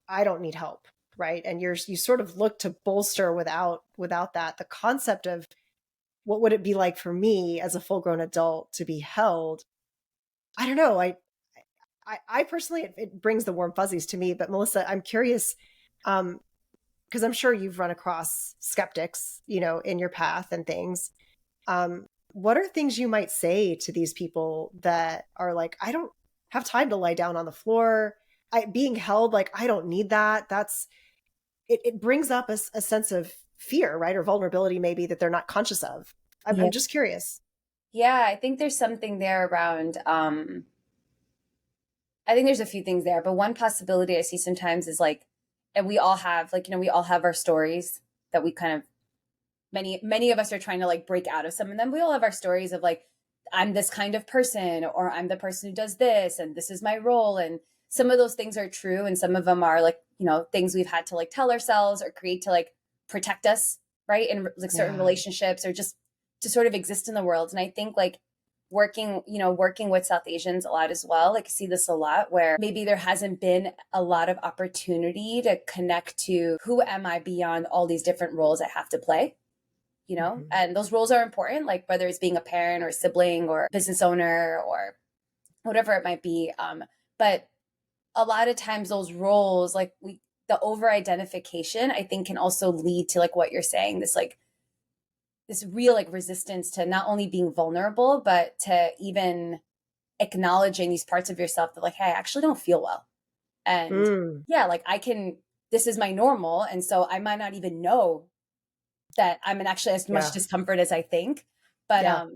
I don't need help, right? And you sort of look to bolster without that. The concept of what would it be like for me as a full grown adult to be held? I don't know. I personally, it brings the warm fuzzies to me. But Melissa, I'm curious, because I'm sure you've run across skeptics, in your path and things. What are things you might say to these people that are like, I don't have time to lie down on the floor. Being held, like, I don't need that. It brings up a sense of fear, right? Or vulnerability, maybe that they're not conscious of. I'm just curious. Yeah, I think there's something there around I think there's a few things there, but one possibility I see sometimes is like, and we all have like, we all have our stories that we kind of, many of us are trying to like break out of some of them. We all have our stories of like, I'm this kind of person, or I'm the person who does this, and this is my role. And some of those things are true. And some of them are like, things we've had to like tell ourselves or create to like protect us, right? In like certain Yeah. relationships or just to sort of exist in the world. And I think like working with South Asians a lot as well. Like I see this a lot where maybe there hasn't been a lot of opportunity to connect to who am I beyond all these different roles I have to play, Mhm. and those roles are important, like whether it's being a parent or a sibling or business owner or whatever it might be. But a lot of times those roles, like the over identification, I think can also lead to like what you're saying, this real like resistance to not only being vulnerable, but to even acknowledging these parts of yourself that like, hey, I actually don't feel well. And Mm. yeah, like this is my normal. And so I might not even know that I'm in actually as much Yeah. discomfort as I think. But Yeah.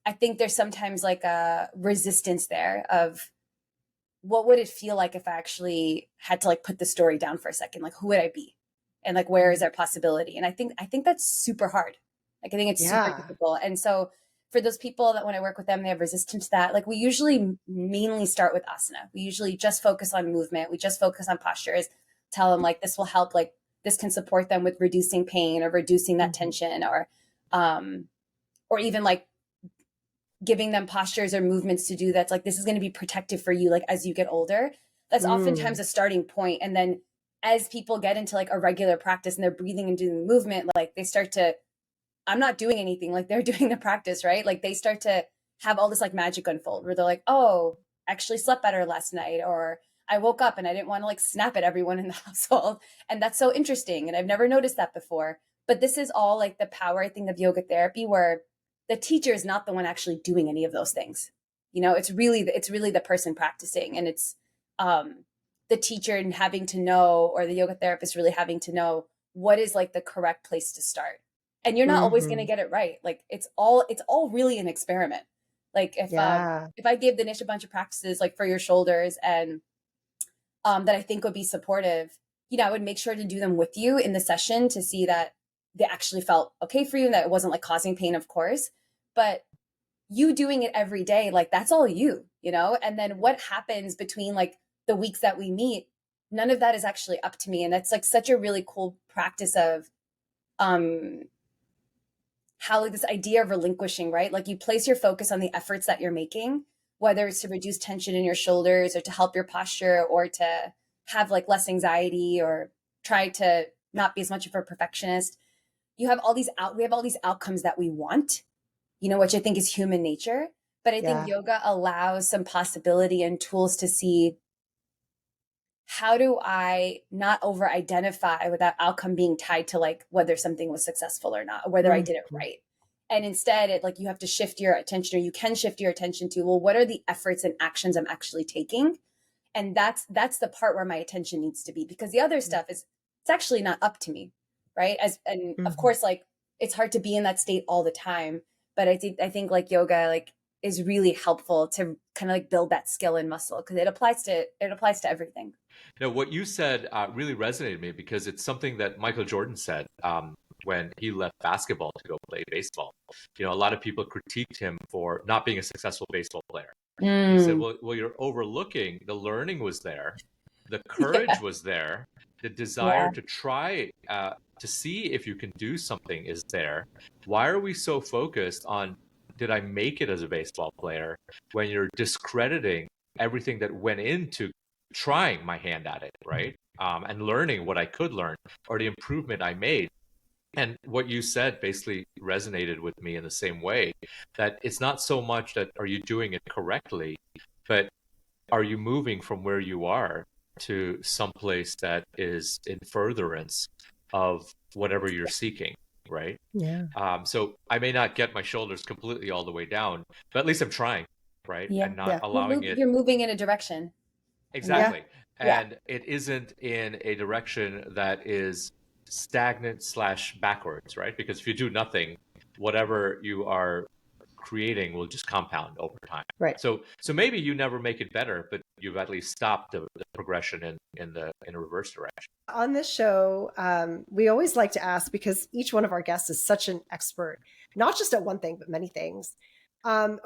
I think there's sometimes like a resistance there of what would it feel like if I actually had to like put the story down for a second? Like who would I be? And like where is Mm. there possibility? And I think that's super hard. Like I think it's super Yeah. difficult. And so for those people that when I work with them, they have resistance to that. Like we usually mainly start with asana. We usually just focus on movement. We just focus on postures. Tell them like this will help. Like this can support them with reducing pain or reducing that Mhm. tension, um, or even like giving them postures or movements to do that's like this is going to be protective for you like as you get older. That's Mm. oftentimes a starting point. And then as people get into like a regular practice and they're breathing and doing movement, like they start to, I'm not doing anything, like they're doing the practice, right? Like they start to have all this like magic unfold where they're like, oh, I actually slept better last night, or I woke up and I didn't want to like snap at everyone in the household. And that's so interesting. And I've never noticed that before. But this is all like the power, I think, of yoga therapy, where the teacher is not the one actually doing any of those things. It's really the person practicing, and it's the teacher and having to know, or the yoga therapist really having to know what is like the correct place to start. And you're not always going to get it right. Like it's all really an experiment. Like if I gave Dinesh a bunch of practices like for your shoulders and that I think would be supportive, I would make sure to do them with you in the session to see that they actually felt okay for you and that it wasn't like causing pain, of course. But you doing it every day, like that's all you, and then what happens between like the weeks that we meet, none of that is actually up to me. And that's like such a really cool practice of how like this idea of relinquishing, right? Like you place your focus on the efforts that you're making, whether it's to reduce tension in your shoulders or to help your posture or to have like less anxiety or try to not be as much of a perfectionist. We have all these outcomes that we want, which I think is human nature. But I think yoga allows some possibility and tools to see, how do I not over identify with that outcome being tied to like whether something was successful or not, or whether I did it right. And instead it like you have to shift your attention, or you can shift your attention to, well, what are the efforts and actions I'm actually taking? And that's the part where my attention needs to be, because the other stuff it's actually not up to me. Right. And of course, like it's hard to be in that state all the time. But I think like yoga like is really helpful to kind of like build that skill and muscle, because it applies to everything. Now, what you said really resonated with me, because it's something that Michael Jordan said when he left basketball to go play baseball. A lot of people critiqued him for not being a successful baseball player. He said, well, you're overlooking the learning was there, the courage was there, the desire to try to see if you can do something is there. Why are we so focused on, did I make it as a baseball player, when you're discrediting everything that went into trying my hand at it, right? And learning what I could learn, or the improvement I made. And what you said basically resonated with me in the same way, that it's not so much that are you doing it correctly, but are you moving from where you are to someplace that is in furtherance of whatever you're seeking, right? Yeah. So I may not get my shoulders completely all the way down, but at least I'm trying, right? And not allowing it. You're moving in a direction. Exactly. And it isn't in a direction that is stagnant / backwards, right? Because if you do nothing, whatever you are creating will just compound over time. Right. So maybe you never make it better, but you've at least stopped the progression in a reverse direction. On this show, we always like to ask, because each one of our guests is such an expert, not just at one thing, but many things.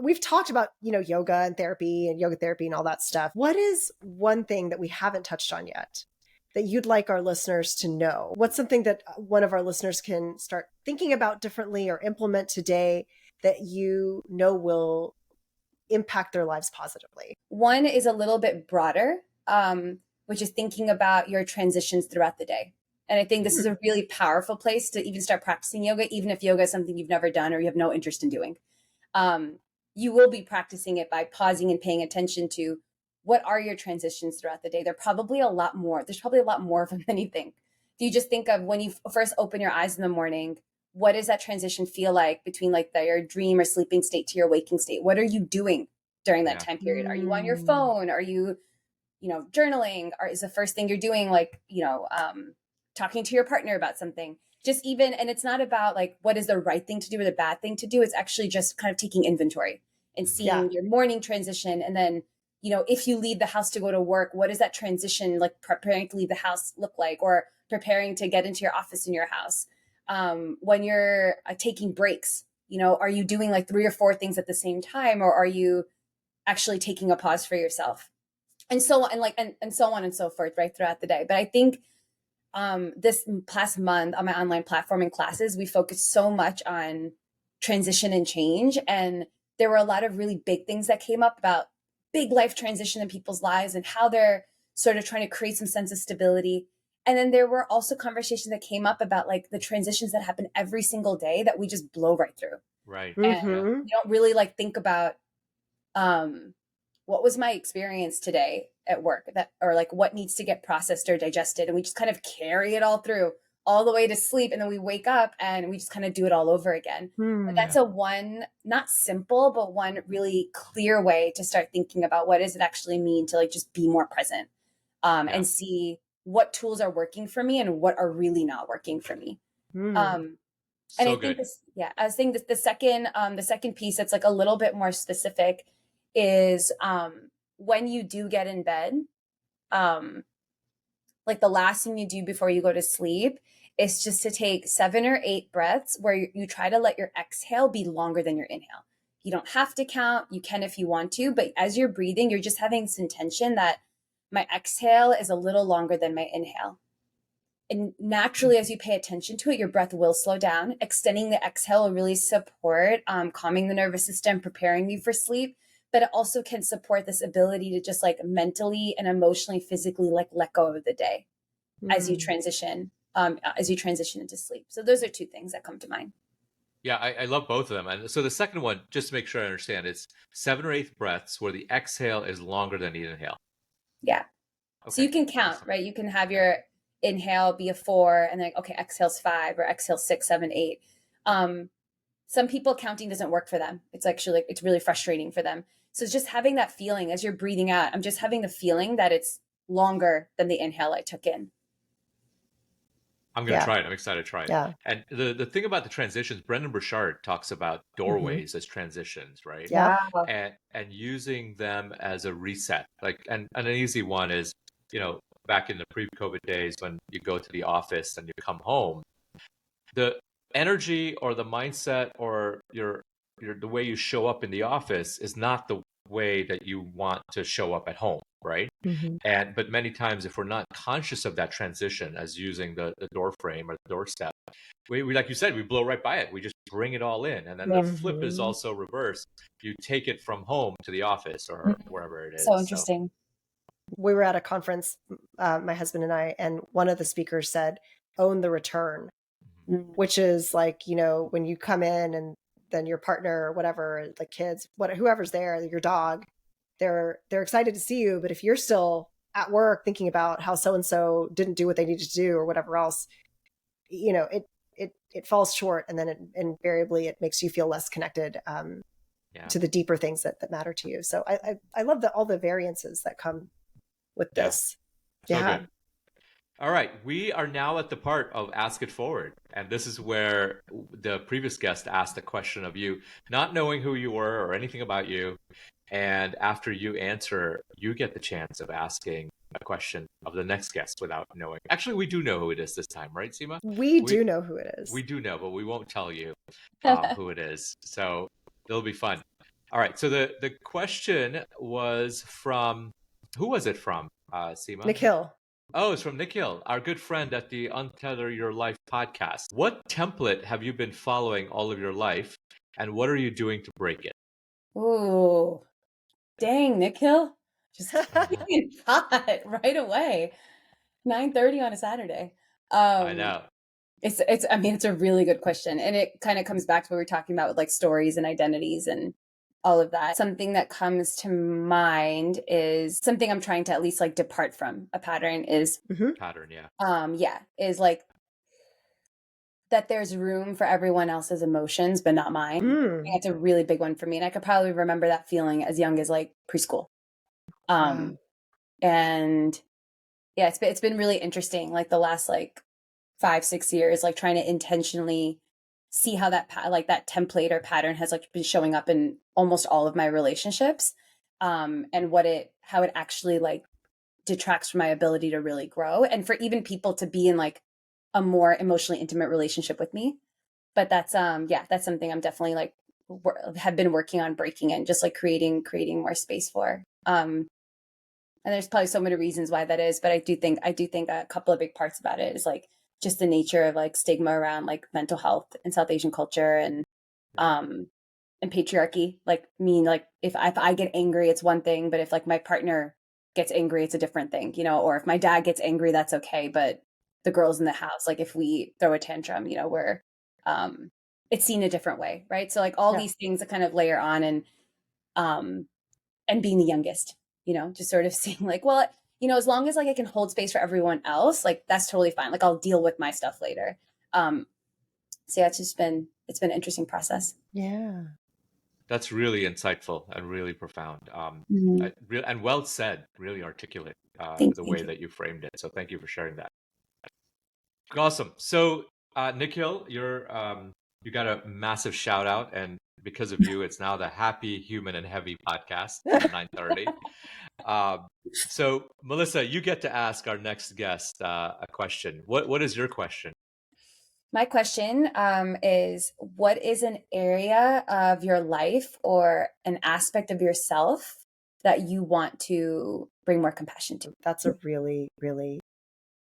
We've talked about, yoga and yoga therapy and all that stuff. What is one thing that we haven't touched on yet that you'd like our listeners to know? What's something that one of our listeners can start thinking about differently or implement today that will impact their lives positively? One is a little bit broader, which is thinking about your transitions throughout the day. And I think this is a really powerful place to even start practicing yoga, even if yoga is something you've never done or you have no interest in doing. You will be practicing it by pausing and paying attention to, what are your transitions throughout the day? There's probably a lot more of them than you think. If you just think of when you first open your eyes in the morning, what does that transition feel like between like your dream or sleeping state to your waking state? What are you doing during that time period? Are you on your phone? Are you, journaling? Or is the first thing you're doing like, talking to your partner about something? And it's not about like, what is the right thing to do or the bad thing to do? It's actually just kind of taking inventory and seeing your morning transition. And then, if you leave the house to go to work, what does that transition, like preparing to leave the house, look like? Or preparing to get into your office in your house? When you're taking breaks, are you doing like 3 or 4 things at the same time? Or are you actually taking a pause for yourself? And so on, and so on and so forth, right, throughout the day. But I think this past month on my online platform and classes, we focused so much on transition and change. And there were a lot of really big things that came up about big life transition in people's lives and how they're sort of trying to create some sense of stability. And then there were also conversations that came up about like the transitions that happen every single day that we just blow right through. Right. And we don't really like think about what was my experience today at work, that, or like what needs to get processed or digested. And we just kind of carry it all through all the way to sleep. And then we wake up and we just kind of do it all over again. But that's a one, not simple, but one really clear way to start thinking about what does it actually mean to like just be more present, and see what tools are working for me and what are really not working for me. And So I good. think this, I was thinking the second piece that's like a little bit more specific is, when you do get in bed, like the last thing you do before you go to sleep is just to take 7 or 8 breaths where you try to let your exhale be longer than your inhale. You don't have to count. You can if you want to, but as you're breathing, you're just having this intention that my exhale is a little longer than my inhale. And naturally, as you pay attention to it, your breath will slow down. Extending the exhale will really support calming the nervous system, preparing you for sleep. But it also can support this ability to just like mentally and emotionally, physically, like let go of the day as you transition into sleep. So those are 2 things that come to mind. Yeah, I love both of them. And so the second one, just to make sure I understand, it's 7 or 8 breaths where the exhale is longer than the inhale. Yeah. Okay. So you can count, right? You can have your inhale be a 4 and then, okay, exhale's 5 or exhale 6, 7, 8. Some people counting doesn't work for them. It's actually, it's really frustrating for them. So it's just having that feeling as you're breathing out. I'm just having the feeling that it's longer than the inhale I took in. I'm going to try it. I'm excited to try it. Yeah. And the thing about the transitions, Brendan Burchard talks about doorways as transitions, right? Yeah. Wow. And using them as a reset. Like, and an easy one is, back in the pre-COVID days when you go to the office and you come home, the energy or the mindset or the way you show up in the office is not the way that you want to show up at home, right? But many times, if we're not conscious of that transition as using the door frame or the doorstep, we like you said, we blow right by it. We just bring it all in. And then the flip is also reversed. You take it from home to the office or wherever it is. So interesting. We were at a conference, my husband and I, and one of the speakers said, own the return, which is like, when you come in and then your partner or whatever, the kids, whoever's there, your dog, they're excited to see you. But if you're still at work thinking about how so-and-so didn't do what they needed to do or whatever else, it falls short. And then invariably it makes you feel less connected to the deeper things that matter to you. So I love all the variances that come with this. So good. All right, we are now at the part of Ask It Forward. And this is where the previous guest asked a question of you, not knowing who you were or anything about you. And after you answer, you get the chance of asking a question of the next guest without knowing. Actually, we do know who it is this time, right, Seema? We do know who it is. We do know, but we won't tell you who it is. So it'll be fun. All right, so the question was from, who was it from, Seema? Nikhil. Oh, it's from Nikhil, our good friend at the Untether Your Life podcast. What template have you been following all of your life, and what are you doing to break it? Ooh, dang, Nikhil. Just getting hot right away. 9:30 on a Saturday. I know. It's a really good question. And it kind of comes back to what we were talking about with like stories and identities and all of that. Something that comes to mind is something I'm trying to at least like depart from. A pattern is pattern, is like that there's room for everyone else's emotions, but not mine. I think it's a really big one for me. And I could probably remember that feeling as young as like preschool. And yeah, it's been really interesting. Like the last like 5-6 years, like trying to intentionally see how that that template or pattern has like been showing up in almost all of my relationships, and how it actually like detracts from my ability to really grow and for even people to be in like a more emotionally intimate relationship with me. But that's something I'm definitely like have been working on breaking and just like creating more space for. And there's probably so many reasons why that is, but I do think a couple of big parts about it is like just the nature of like stigma around like mental health in South Asian culture and patriarchy. Like if I get angry, it's one thing, but if like my partner gets angry, it's a different thing, or if my dad gets angry, that's okay. But the girls in the house, like if we throw a tantrum, we're, it's seen a different way. Right. So like all these things that kind of layer on and and being the youngest, just sort of seeing like, well, as long as like I can hold space for everyone else, like that's totally fine. Like I'll deal with my stuff later. So yeah, it's been an interesting process. Yeah. That's really insightful and really profound. Mhm. And well said, really articulate Thank the way you. that you framed it. So thank you for sharing that. Awesome. So Nikhil, you got a massive shout out, and because of you, it's now the Happy, Human, and Heavy podcast from 9:30. Um, so Melissa, you get to ask our next guest a question. What is your question? My question is, what is an area of your life or an aspect of yourself that you want to bring more compassion to? That's a really, really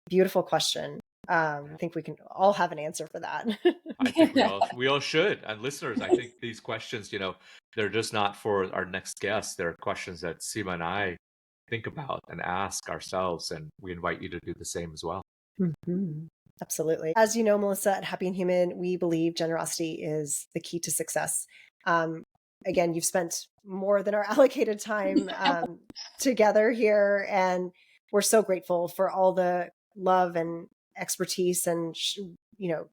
beautiful question. I think we can all have an answer for that. I think we all should. And listeners, I think these questions, they're just not for our next guest. They're questions that Seema and I think about and ask ourselves, and we invite you to do the same as well. Mhm. Absolutely. As you know, Melissa, at Happy and Human, we believe generosity is the key to success. Again, you've spent more than our allocated time together here, and we're so grateful for all the love and expertise and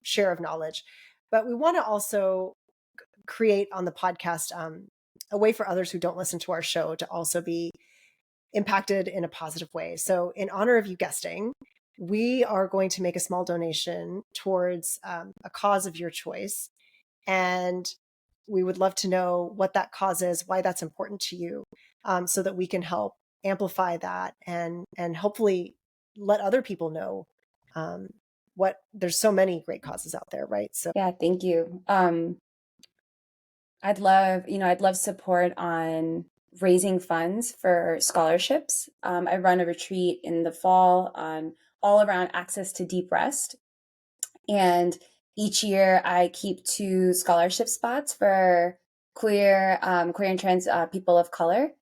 share of knowledge. But we want to also create on the podcast a way for others who don't listen to our show to also be impacted in a positive way. So, in honor of you guesting, we are going to make a small donation towards a cause of your choice. And we would love to know what that cause is, why that's important to you, so that we can help amplify that and hopefully let other people know what there's so many great causes out there, right? So Yeah, thank you. I'd love support on raising funds for scholarships. I run a retreat in the fall on all around access to deep rest. And each year I keep 2 scholarship spots for queer and trans people of color.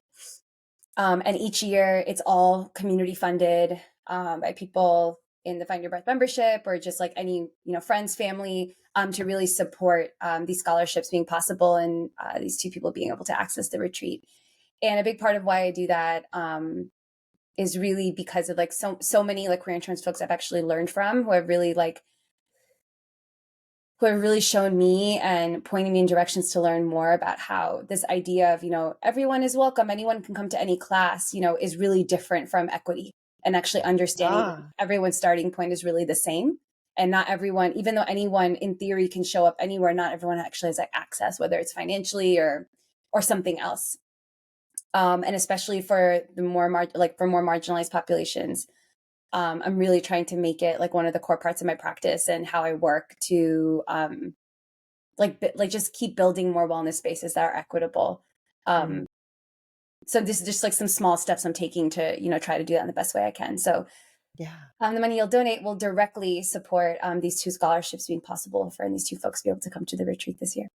And each year it's all community funded by people in the Find Your Breath membership or just like any, friends, family, to really support these scholarships being possible and these 2 people being able to access the retreat. And a big part of why I do that is really because of like so many like queer and trans folks I've actually learned from who have really shown me and pointing me in directions to learn more about how this idea of, everyone is welcome, anyone can come to any class, is really different from equity, and actually understanding everyone's starting point is really the same. And not everyone, even though anyone in theory can show up anywhere, not everyone actually has like access, whether it's financially or something else. And especially for the more marginalized populations. I'm really trying to make it like one of the core parts of my practice and how I work to just keep building more wellness spaces that are equitable. So this is just like some small steps I'm taking to try to do that in the best way I can. So the money you'll donate will directly support these 2 scholarships being possible for these 2 folks to be able to come to the retreat this year.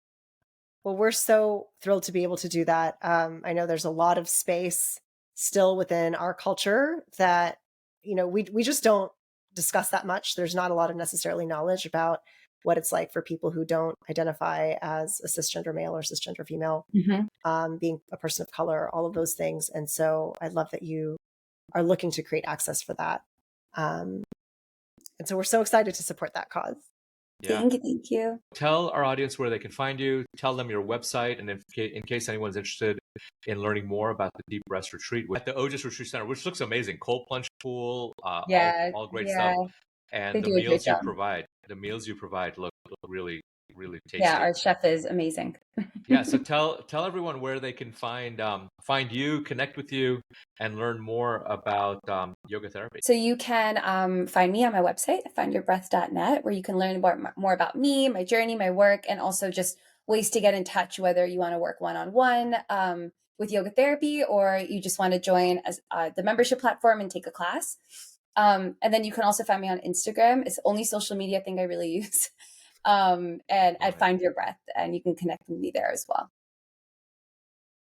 Well, we're so thrilled to be able to do that. I know there's a lot of space still within our culture that, we just don't discuss that much. There's not a lot of necessarily knowledge about what it's like for people who don't identify as a cisgender male or cisgender female, being a person of color, all of those things. And so I love that you are looking to create access for that. And so we're so excited to support that cause. Yeah. Thank you. Tell our audience where they can find you. Tell them your website, and in case anyone's interested in learning more about the Deep Rest Retreat at the Otis Retreat Center, which looks amazing, cold plunge pool, all great stuff, and They do a great job. the meals you provide look really really tasty. Yeah, our chef is amazing. Yeah, so tell everyone where they can find you, connect with you, and learn more about yoga therapy. So you can find me on my website, findyourbreath.net, where you can learn more about me, my journey, my work, and also just ways to get in touch, whether you want to work one-on-one with yoga therapy or you just want to join as the membership platform and take a class. And then you can also find me on Instagram. It's the only social media thing I really use. And at Find Your Breath, and you can connect with me there as well.